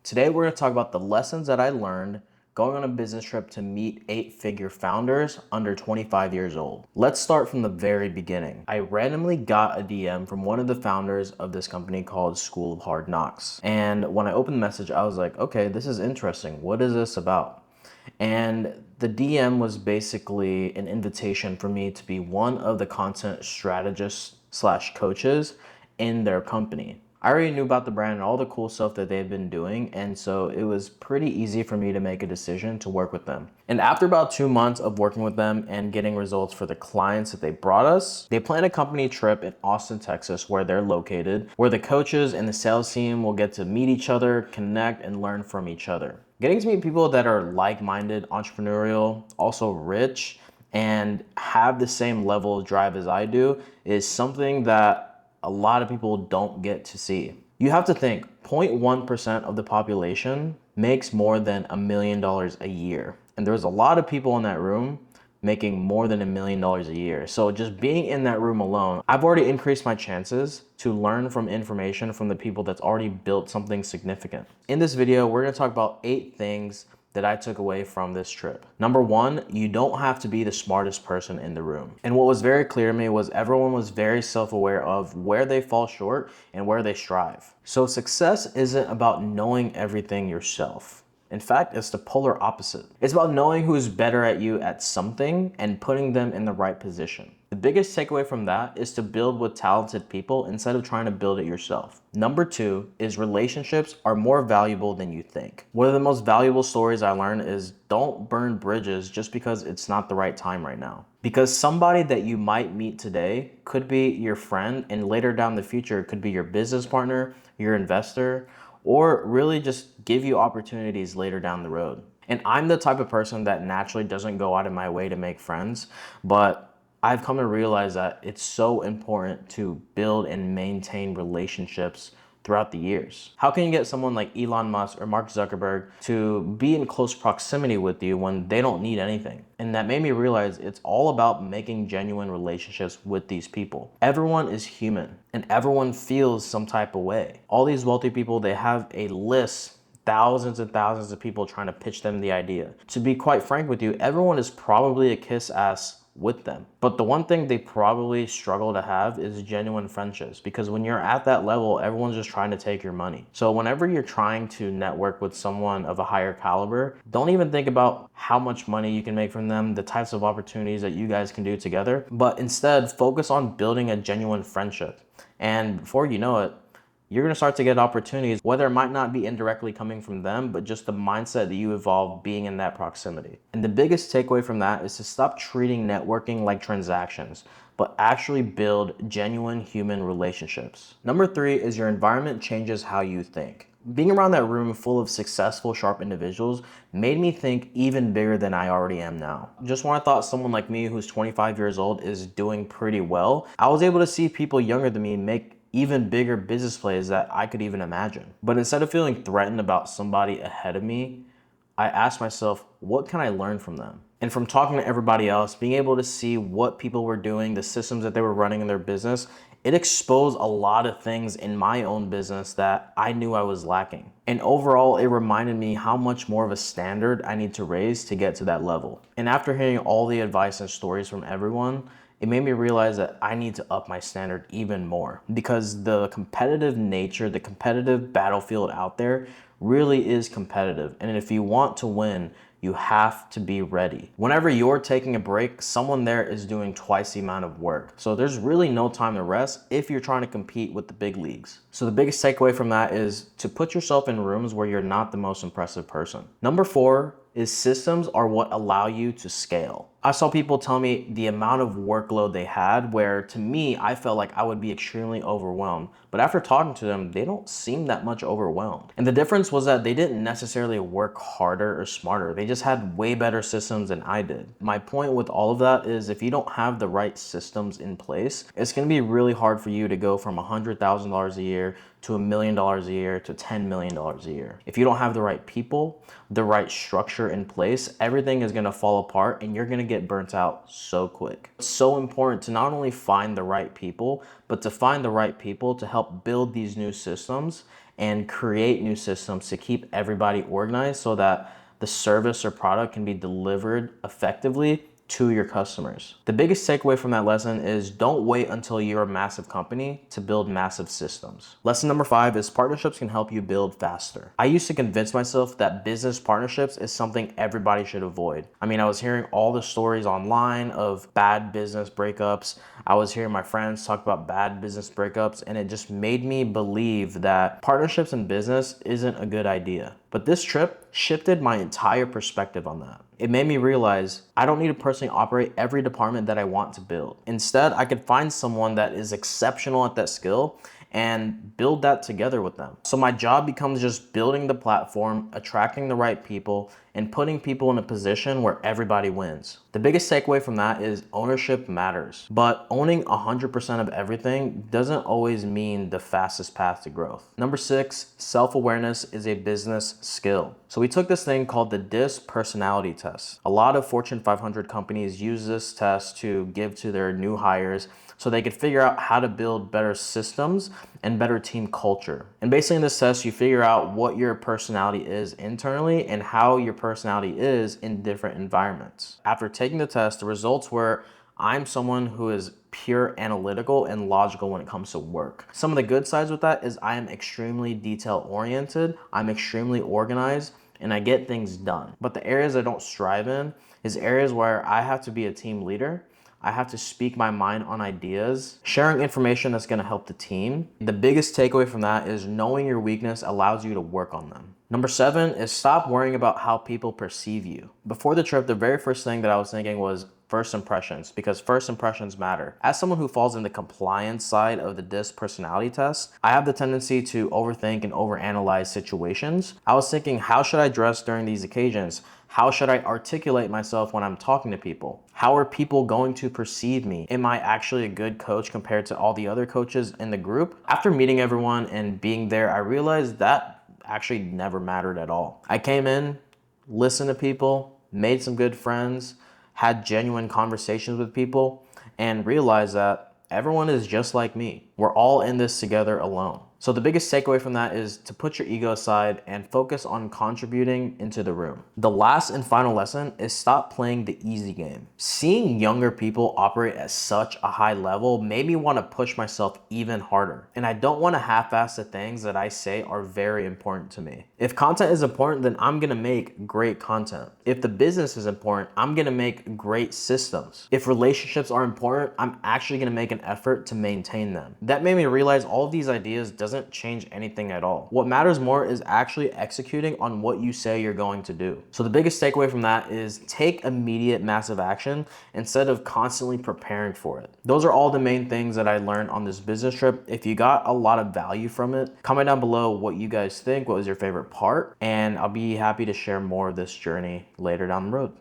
Today, we're going to talk about the lessons that I learned going on a business trip to meet 8-figure founders under 25 years old. Let's start from the very beginning. I randomly got a DM from one of the founders of this company called School of Hard Knockz. And when I opened the message, I was like, okay, this is interesting. What is this about? And the DM was basically an invitation for me to be one of the content strategists slash coaches in their company. I already knew about the brand and all the cool stuff that they've been doing, and so it was pretty easy for me to make a decision to work with them. And after about 2 months of working with them and getting results for the clients that they brought us, they planned a company trip in Austin, Texas, where they're located, where the coaches and the sales team will get to meet each other, connect, and learn from each other. Getting to meet people that are like-minded, entrepreneurial, also rich, and have the same level of drive as I do is something that a lot of people don't get to see. You have to think 0.1% of the population makes more than $1 million a year. And there's a lot of people in that room making more than $1 million a year. So just being in that room alone, I've already increased my chances to learn from information from the people that's already built something significant. In this video, we're gonna talk about 8 things that I took away from this trip. Number 1, you don't have to be the smartest person in the room. And what was very clear to me was everyone was very self-aware of where they fall short and where they strive. So success isn't about knowing everything yourself. In fact, it's the polar opposite. It's about knowing who's better at you at something and putting them in the right position. The biggest takeaway from that is to build with talented people instead of trying to build it yourself. Number 2 is relationships are more valuable than you think. One of the most valuable stories I learned is don't burn bridges just because it's not the right time right now. Because somebody that you might meet today could be your friend, and later down the future could be your business partner, your investor, or really just give you opportunities later down the road. And I'm the type of person that naturally doesn't go out of my way to make friends, but I've come to realize that it's so important to build and maintain relationships throughout the years. How can you get someone like Elon Musk or Mark Zuckerberg to be in close proximity with you when they don't need anything? And that made me realize it's all about making genuine relationships with these people. Everyone is human and everyone feels some type of way. All these wealthy people, they have a list, thousands and thousands of people trying to pitch them the idea. To be quite frank with you, everyone is probably a kiss ass with them. But the one thing they probably struggle to have is genuine friendships, because when you're at that level, everyone's just trying to take your money. So whenever you're trying to network with someone of a higher caliber, don't even think about how much money you can make from them, the types of opportunities that you guys can do together, but instead focus on building a genuine friendship. And before you know it, you're gonna start to get opportunities, whether it might not be indirectly coming from them, but just the mindset that you evolve being in that proximity. And the biggest takeaway from that is to stop treating networking like transactions, but actually build genuine human relationships. Number 3 is your environment changes how you think. Being around that room full of successful, sharp individuals made me think even bigger than I already am now. Just when I thought someone like me who's 25 years old is doing pretty well, I was able to see people younger than me make even bigger business plays that I could even imagine. But instead of feeling threatened about somebody ahead of me, I asked myself, what can I learn from them? And from talking to everybody else, being able to see what people were doing, the systems that they were running in their business, it exposed a lot of things in my own business that I knew I was lacking. And overall, it reminded me how much more of a standard I need to raise to get to that level. And after hearing all the advice and stories from everyone, it made me realize that I need to up my standard even more, because the competitive nature, the competitive battlefield out there really is competitive. And if you want to win, you have to be ready. Whenever you're taking a break, someone there is doing twice the amount of work. So there's really no time to rest if you're trying to compete with the big leagues. So the biggest takeaway from that is to put yourself in rooms where you're not the most impressive person. Number 4 is systems are what allow you to scale. I saw people tell me the amount of workload they had, where to me, I felt like I would be extremely overwhelmed. But after talking to them, they don't seem that much overwhelmed. And the difference was that they didn't necessarily work harder or smarter. They just had way better systems than I did. My point with all of that is if you don't have the right systems in place, it's gonna be really hard for you to go from $100,000 a year to $1 million a year to $10 million a year. If you don't have the right people, the right structure in place, everything is gonna fall apart and you're gonna get burnt out so quick. It's so important to not only find the right people, but to find the right people to help build these new systems and create new systems to keep everybody organized so that the service or product can be delivered effectively to your customers. The biggest takeaway from that lesson is don't wait until you're a massive company to build massive systems. Lesson number 5 is partnerships can help you build faster. I used to convince myself that business partnerships is something everybody should avoid. I mean, I was hearing all the stories online of bad business breakups. I was hearing my friends talk about bad business breakups, and it just made me believe that partnerships in business isn't a good idea. But this trip shifted my entire perspective on that. It made me realize I don't need to personally operate every department that I want to build. Instead, I could find someone that is exceptional at that skill and build that together with them. So my job becomes just building the platform, attracting the right people, and putting people in a position where everybody wins. The biggest takeaway from that is ownership matters, but owning 100% of everything doesn't always mean the fastest path to growth. Number 6, self-awareness is a business skill. So we took this thing called the DISC personality test. A lot of Fortune 500 companies use this test to give to their new hires so they could figure out how to build better systems and better team culture. And basically in this test, you figure out what your personality is internally and how your personality is in different environments. After taking the test, the results were I'm someone who is pure analytical and logical when it comes to work. Some of the good sides with that is I am extremely detail oriented, I'm extremely organized, and I get things done. But the areas I don't strive in is areas where I have to be a team leader. I have to speak my mind on ideas, sharing information that's gonna help the team. The biggest takeaway from that is knowing your weakness allows you to work on them. Number 7 is stop worrying about how people perceive you. Before the trip, the very first thing that I was thinking was first impressions, because first impressions matter. As someone who falls in the compliance side of the DISC personality test, I have the tendency to overthink and overanalyze situations. I was thinking, how should I dress during these occasions? How should I articulate myself when I'm talking to people? How are people going to perceive me? Am I actually a good coach compared to all the other coaches in the group? After meeting everyone and being there, I realized that actually never mattered at all. I came in, listened to people, made some good friends, had genuine conversations with people, and realized that everyone is just like me. We're all in this together alone. So the biggest takeaway from that is to put your ego aside and focus on contributing into the room. The last and final lesson is stop playing the easy game. Seeing younger people operate at such a high level made me want to push myself even harder. And I don't want to half-ass the things that I say are very important to me. If content is important, then I'm gonna make great content. If the business is important, I'm gonna make great systems. If relationships are important, I'm actually gonna make an effort to maintain them. That made me realize all of these ideas doesn't change anything at all. What matters more is actually executing on what you say you're going to do. So the biggest takeaway from that is take immediate massive action instead of constantly preparing for it. Those are all the main things that I learned on this business trip. If you got a lot of value from it, comment down below what you guys think, what was your favorite part, and I'll be happy to share more of this journey later down the road.